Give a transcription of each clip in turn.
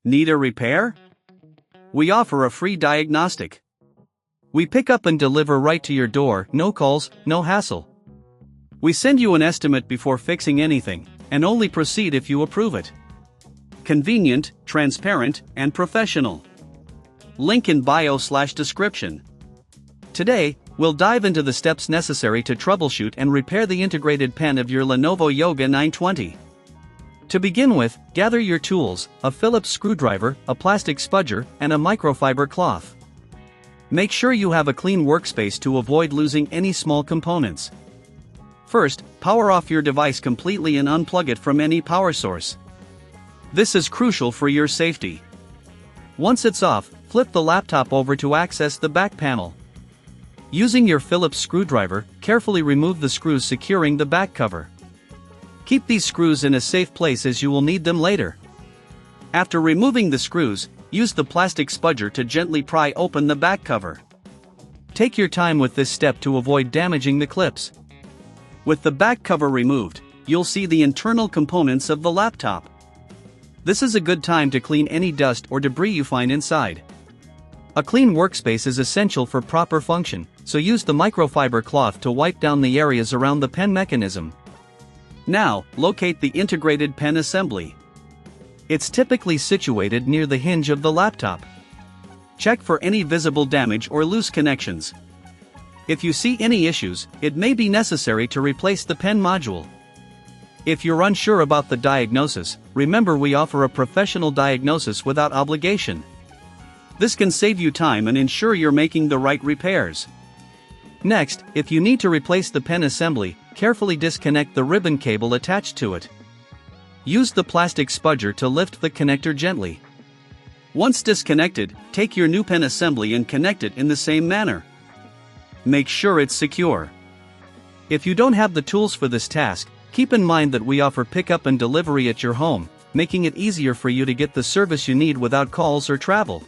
Need a repair? We offer a free diagnostic. We pick up and deliver right to your door, no calls, no hassle. We send you an estimate before fixing anything, and only proceed if you approve it. Convenient, transparent, and professional. Link in bio/description. Today, we'll dive into the steps necessary to troubleshoot and repair the integrated pen of your Lenovo Yoga 920. To begin with, gather your tools, a Phillips screwdriver, a plastic spudger, and a microfiber cloth. Make sure you have a clean workspace to avoid losing any small components. First, power off your device completely and unplug it from any power source. This is crucial for your safety. Once it's off, flip the laptop over to access the back panel. Using your Phillips screwdriver, carefully remove the screws securing the back cover. Keep these screws in a safe place as you will need them later. After removing the screws, use the plastic spudger to gently pry open the back cover. Take your time with this step to avoid damaging the clips. With the back cover removed, you'll see the internal components of the laptop. This is a good time to clean any dust or debris you find inside. A clean workspace is essential for proper function, so use the microfiber cloth to wipe down the areas around the pen mechanism. Now, locate the integrated pen assembly. It's typically situated near the hinge of the laptop. Check for any visible damage or loose connections. If you see any issues, it may be necessary to replace the pen module. If you're unsure about the diagnosis, remember we offer a professional diagnosis without obligation. This can save you time and ensure you're making the right repairs. Next, if you need to replace the pen assembly, carefully disconnect the ribbon cable attached to it. Use the plastic spudger to lift the connector gently. Once disconnected, take your new pen assembly and connect it in the same manner. Make sure it's secure. If you don't have the tools for this task, keep in mind that we offer pickup and delivery at your home, making it easier for you to get the service you need without calls or travel.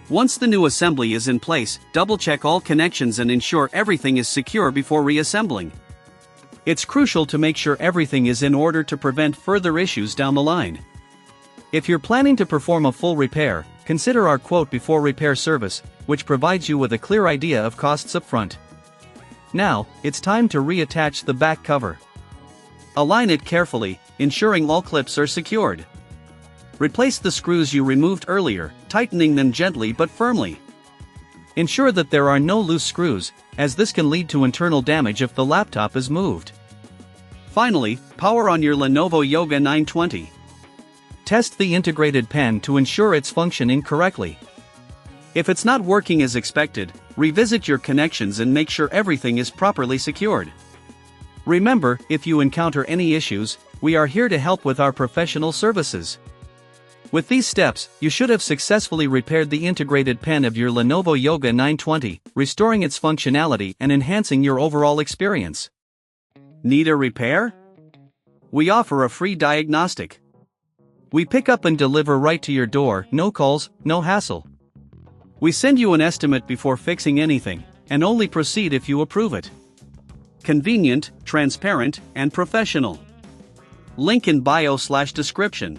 Once the new assembly is in place, double-check all connections and ensure everything is secure before reassembling. It's crucial to make sure everything is in order to prevent further issues down the line. If you're planning to perform a full repair, consider our quote before repair service, which provides you with a clear idea of costs up front. Now, it's time to reattach the back cover. Align it carefully, ensuring all clips are secured. Replace the screws you removed earlier, tightening them gently but firmly. Ensure that there are no loose screws, as this can lead to internal damage if the laptop is moved. Finally, power on your Lenovo Yoga 920. Test the integrated pen to ensure it's functioning correctly. If it's not working as expected, revisit your connections and make sure everything is properly secured. Remember, if you encounter any issues, we are here to help with our professional services. With these steps, you should have successfully repaired the integrated pen of your Lenovo Yoga 920, restoring its functionality and enhancing your overall experience. Need a repair? We offer a free diagnostic. We pick up and deliver right to your door, no calls, no hassle. We send you an estimate before fixing anything, and only proceed if you approve it. Convenient, transparent, and professional. Link in bio/description.